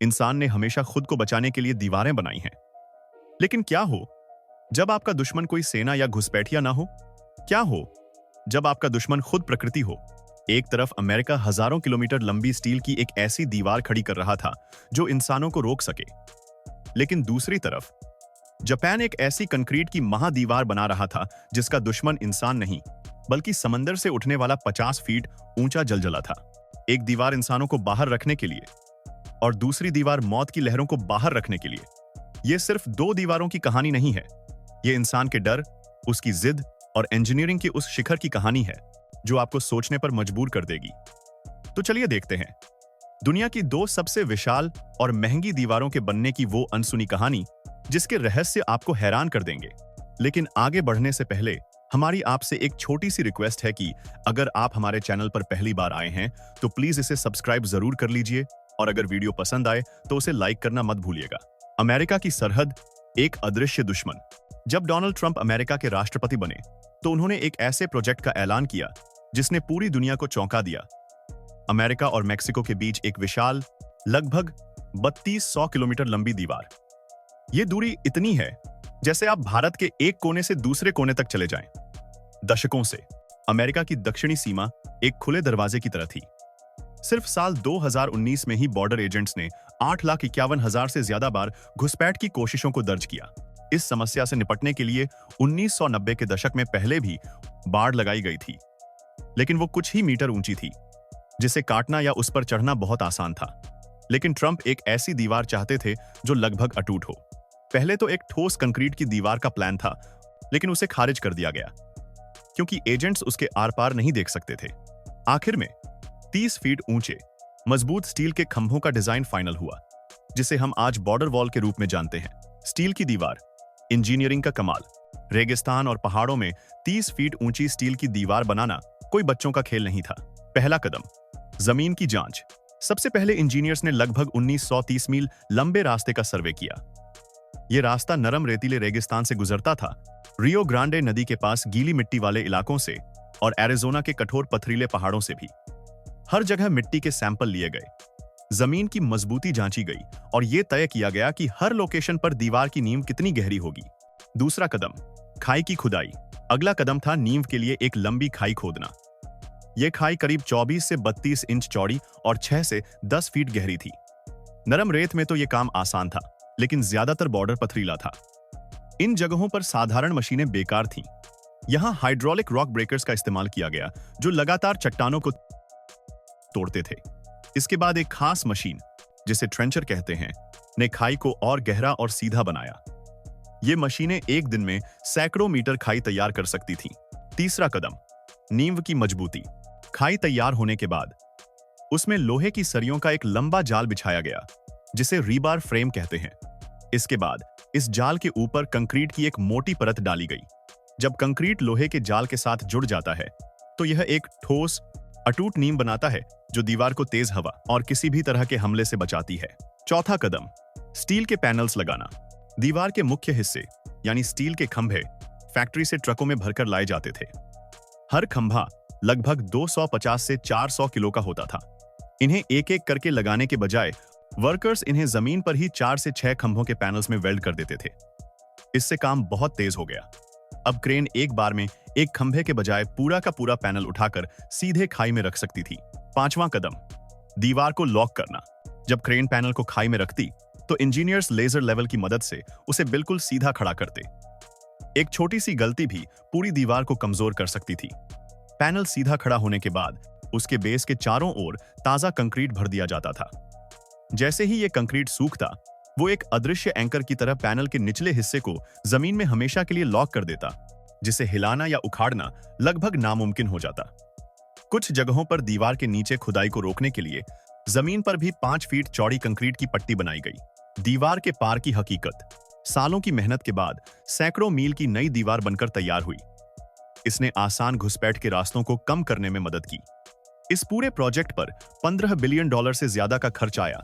इंसान ने हमेशा खुद को बचाने के लिए दीवारें बनाई हैं। लेकिन क्या हो जब आपका दुश्मन कोई सेना या घुसपैठिया ना हो? क्या हो जब आपका दुश्मन खुद प्रकृति हो? एक तरफ अमेरिका हजारों किलोमीटर लंबी स्टील की एक ऐसी दीवार खड़ी कर रहा था जो इंसानों को रोक सके, लेकिन दूसरी तरफ जापान एक ऐसी कंक्रीट की महादीवार बना रहा था जिसका दुश्मन इंसान नहीं बल्कि समंदर से उठने वाला 50 फीट ऊंचा जलजला था। एक दीवार इंसानों को बाहर रखने के लिए और दूसरी दीवार मौत की लहरों को बाहर रखने के लिए। यह सिर्फ दो दीवारों की कहानी नहीं है, यह इंसान के डर, उसकी जिद और इंजीनियरिंग की उस शिखर की कहानी है जो आपको सोचने पर मजबूर कर देगी। तो चलिए देखते हैं दुनिया की दो सबसे विशाल और महंगी दीवारों के बनने की वो अनसुनी कहानी जिसके रहस्य आपको हैरान कर देंगे। लेकिन आगे बढ़ने से पहले हमारी आपसे एक छोटी सी रिक्वेस्ट है कि अगर आप हमारे चैनल पर पहली बार आए हैं तो प्लीज इसे सब्सक्राइब जरूर कर लीजिए और अगर वीडियो पसंद आए तो उसे लाइक करना मत भूलिएगा। अमेरिका की सरहद, एक अदृश्य दुश्मन। जब डोनाल्ड ट्रंप अमेरिका के राष्ट्रपति बने तो उन्होंने एक ऐसे प्रोजेक्ट का ऐलान किया जिसने पूरी दुनिया को चौंका दिया। अमेरिका और मेक्सिको के बीच एक विशाल, लगभग 3200 किलोमीटर लंबी दीवार। यह दूरी इतनी है जैसे आप भारत के एक कोने से दूसरे कोने तक चले जाएं। दशकों से अमेरिका की दक्षिणी सीमा एक खुले दरवाजे की तरह थी। सिर्फ साल 2019 में ही बॉर्डर एजेंट्स ने 8,51,000 से ज्यादा बार घुसपैठ की कोशिशों को दर्ज किया। इस समस्या से निपटने के लिए 1990 के दशक में पहले भी बाड़ लगाई गई थी, लेकिन वो कुछ ही मीटर ऊंची थी, जिसे काटना या उस पर चढ़ना बहुत आसान था। लेकिन ट्रंप एक ऐसी दीवार चाहते थे जो लगभग अटूट हो। पहले तो एक ठोस कंक्रीट की दीवार का प्लान था, लेकिन उसे खारिज कर दिया गया क्योंकि एजेंट्स उसके आर पार नहीं देख सकते थे। आखिर में 30 फीट ऊंचे मजबूत स्टील के खंभों का डिजाइन फाइनल हुआ, जिसे हम आज बॉर्डर वॉल के रूप में जानते हैं। स्टील की दीवार, इंजीनियरिंग का कमाल। रेगिस्तान और पहाड़ों में 30 फीट ऊंची स्टील की दीवार बनाना कोई बच्चों का खेल नहीं था। पहला कदम, जमीन की जांच। सबसे पहले इंजीनियर्स ने लगभग 1930 मील लंबे रास्ते का सर्वे किया। यह रास्ता नरम रेतीले रेगिस्तान से गुजरता था, रियो ग्रांडे नदी के पास गीली मिट्टी वाले इलाकों से और एरिजोना के कठोर पथरीले पहाड़ों से भी। हर जगह मिट्टी के सैंपल लिए गए, जमीन की मजबूती जांची गई और यह तय किया गया कि हर लोकेशन पर दीवार की नींव कितनी गहरी होगी। दूसरा कदम, खाई की खुदाई। अगला कदम था नींव के लिए एक लंबी खाई खोदना। यह खाई करीब 24 से 32 इंच चौड़ी और 6 से 10 फीट गहरी थी। नरम रेत में तो यह काम आसान था, लेकिन ज्यादातर बॉर्डर पथरीला था। इन जगहों पर साधारण मशीनें बेकार थीं। यहां हाइड्रोलिक रॉक ब्रेकर्स का इस्तेमाल किया गया जो लगातार चट्टानों को तोड़ते थे। इसके बाद एक खास मशीन, जिसे ट्रेंचर कहते हैं, ने खाई को और गहरा और सीधा बनाया। ये मशीनें एक दिन में सैकड़ों मीटर खाई तैयार कर सकती थीं। तीसरा कदम, नींव की मजबूती। खाई तैयार होने के बाद उसमें लोहे की सरियों का एक लंबा जाल बिछाया गया, जिसे रीबार फ्रेम कहते हैं। इसके बाद इस जाल के ऊपर कंक्रीट की एक मोटी परत डाली गई। जब कंक्रीट लोहे के जाल के साथ जुड़ जाता है तो यह एक ठोस, अटूट नींव बनाता है जो दीवार को तेज हवा और किसी भी तरह के हमले से बचाती है। चौथा कदम, स्टील के पैनल्स लगाना। दीवार के मुख्य हिस्से यानी स्टील के खंभे फैक्ट्री से ट्रकों में भरकर लाए जाते थे। हर खंभा लगभग 250 से 400 किलो का होता था। इन्हें एक एक करके लगाने के बजाय वर्कर्स इन्हें जमीन पर ही 4 से 6 खंभों के पैनल्स में वेल्ड कर देते थे। इससे काम बहुत तेज हो गया। अब क्रेन एक बार में एक खंभे के बजाय पूरा का पूरा पैनल उठाकर सीधे खाई में रख सकती थी। पांचवां कदम, दीवार को लॉक करना। जब क्रेन पैनल को खाई में रखती तो इंजीनियर्स लेजर लेवल की मदद से उसे बिल्कुल सीधा खड़ा करते। एक छोटी सी गलती भी पूरी दीवार को कमजोर कर सकती थी। पैनल सीधा खड़ा होने के बाद उसके बेस के चारों ओर ताजा कंक्रीट भर दिया जाता था। जैसे ही यह कंक्रीट सूखता, वो एक अदृश्य एंकर की तरह पैनल के निचले हिस्से को जमीन में हमेशा के लिए लॉक कर देता, जिसे हिलाना या उखाड़ना लगभग नामुमकिन हो जाता। कुछ जगहों पर दीवार के नीचे खुदाई को रोकने के लिए जमीन पर भी 5 फीट चौड़ी कंक्रीट की पट्टी बनाई गई। दीवार के पार की हकीकत सालों की मेहनत के बाद सैकड़ों मील की नई दीवार बनकर तैयार हुई। इसने आसान घुसपैठ के रास्तों को कम करने में मदद की। इस पूरे प्रोजेक्ट पर $15 बिलियन से ज्यादा का खर्च आया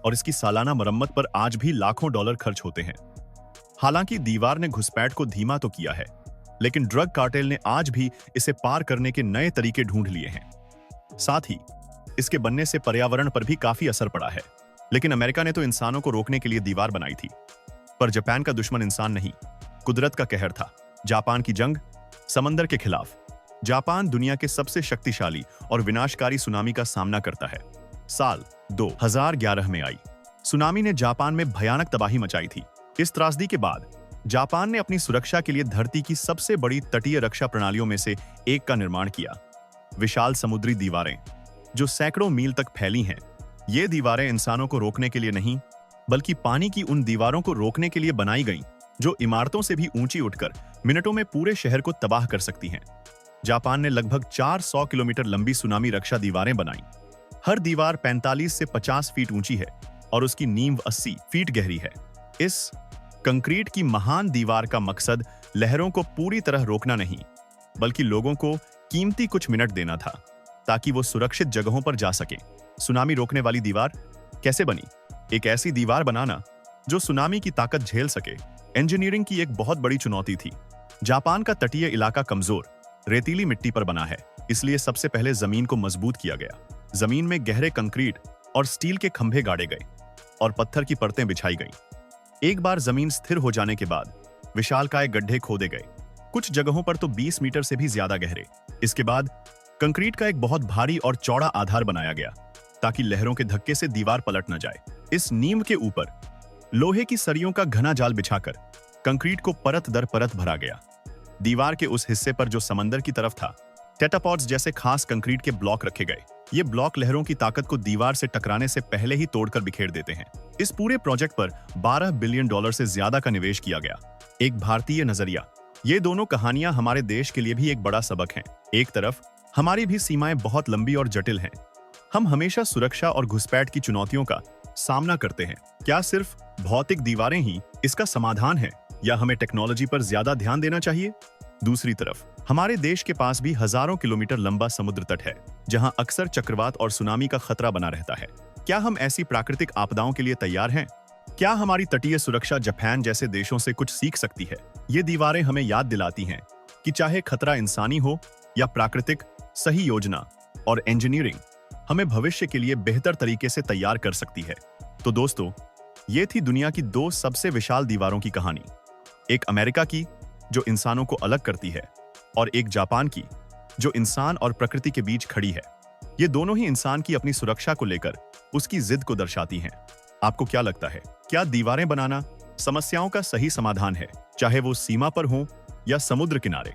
और इसकी सालाना मरम्मत पर आज भी लाखों डॉलर खर्च होते हैं। हालांकि दीवार ने घुसपैठ को धीमा तो किया है, लेकिन ड्रग कार्टेल ने आज भी इसे पार करने के नए तरीके ढूंढ लिए हैं। साथ ही इसके बनने से पर्यावरण पर भी काफी असर पड़ा है। लेकिन अमेरिका ने तो इंसानों को रोकने के लिए दीवार बनाई थी। पर जापान का दुश्मन इंसान नहीं, कुदरत का कहर था। जापान की जंग समंदर के खिलाफ। जापान दुनिया के सबसे शक्तिशाली और विनाशकारी सुनामी का सामना करता है। साल 2011 में आई सुनामी ने जापान में भयानक तबाही मचाई थी। इस त्रासदी के बाद जापान ने अपनी सुरक्षा के लिए धरती की सबसे बड़ी तटीय रक्षा प्रणालियों में से एक का निर्माण किया। विशाल समुद्री दीवारें जो सैकड़ों मील तक फैली हैं। ये दीवारें इंसानों को रोकने के लिए नहीं, बल्कि पानी की उन दीवारों को रोकने के लिए बनाई गईं जो इमारतों से भी ऊंची उठकर मिनटों में पूरे शहर को तबाह कर सकती हैं। जापान ने लगभग 400 किलोमीटर लंबी सुनामी रक्षा दीवारें बनाई। हर दीवार 45 से 50 फीट ऊंची है और उसकी नींव 80 फीट गहरी है। इस कंक्रीट की महान दीवार का मकसद लहरों को पूरी तरह रोकना नहीं, बल्कि लोगों को कीमती कुछ मिनट देना था ताकि वो सुरक्षित जगहों पर जा सकें। सुनामी रोकने वाली दीवार कैसे बनी? एक ऐसी दीवार बनाना जो सुनामी की ताकत झेल सके, इंजीनियरिंग की एक बहुत बड़ी चुनौती थी। जापान का तटीय इलाका कमजोर रेतीली मिट्टी पर बना है, इसलिए सबसे पहले जमीन को मजबूत किया गया। जमीन में गहरे कंक्रीट और स्टील के खंभे गाड़े गए और पत्थर की परतें बिछाई गईं। एक बार जमीन स्थिर हो जाने के बाद विशालकाय गड्ढे खोदे गए, कुछ जगहों पर तो 20 मीटर से भी ज्यादा गहरे। इसके बाद कंक्रीट का एक बहुत भारी और चौड़ा आधार बनाया गया ताकि लहरों के धक्के से दीवार पलट न जाए। इस नींव के ऊपर लोहे की सरियों का घना जाल बिछाकर कंक्रीट को परत दर परत भरा गया। दीवार के उस हिस्से पर जो समंदर की तरफ था, टेट्रापॉड्स जैसे खास कंक्रीट के ब्लॉक रखे गए। ये ब्लॉक लहरों की ताकत को दीवार से टकराने से पहले ही तोड़कर बिखेर देते हैं। इस पूरे प्रोजेक्ट पर $12 बिलियन से ज्यादा का निवेश किया गया। एक भारतीय नजरिया। ये दोनों कहानियां हमारे देश के लिए भी एक बड़ा सबक हैं। एक तरफ हमारी भी सीमाएं बहुत लंबी और जटिल हैं। हम हमेशा सुरक्षा और घुसपैठ की चुनौतियों का सामना करते हैं। क्या सिर्फ भौतिक दीवारें ही इसका समाधान है, या हमें टेक्नोलॉजी पर ज्यादा ध्यान देना चाहिए? दूसरी तरफ हमारे देश के पास भी हजारों किलोमीटर लंबा समुद्र तट है, जहां अक्सर चक्रवात और सुनामी का खतरा बना रहता है। क्या हम ऐसी प्राकृतिक आपदाओं के लिए तैयार हैं? क्या हमारी तटीय सुरक्षा जापान जैसे देशों से कुछ सीख सकती है? ये दीवारें हमें याद दिलाती हैं कि चाहे खतरा इंसानी हो या प्राकृतिक, सही योजना और इंजीनियरिंग हमें भविष्य के लिए बेहतर तरीके से तैयार कर सकती है। तो दोस्तों, ये थी दुनिया की 2 सबसे विशाल दीवारों की कहानी। एक अमेरिका की जो इंसानों को अलग करती है, और एक जापान की जो इंसान और प्रकृति के बीच खड़ी है। ये दोनों ही इंसान की अपनी सुरक्षा को लेकर उसकी जिद को दर्शाती हैं। आपको क्या लगता है, क्या दीवारें बनाना समस्याओं का सही समाधान है, चाहे वो सीमा पर हो या समुद्र किनारे?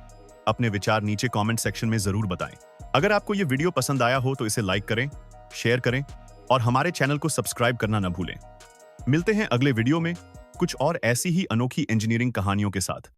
अपने विचार नीचे कमेंट सेक्शन में जरूर बताएं। अगर आपको ये वीडियो पसंद आया हो तो इसे लाइक करें, शेयर करें और हमारे चैनल को सब्सक्राइब करना न भूलें। मिलते हैं अगले वीडियो में कुछ और ऐसी ही अनोखी इंजीनियरिंग कहानियों के साथ।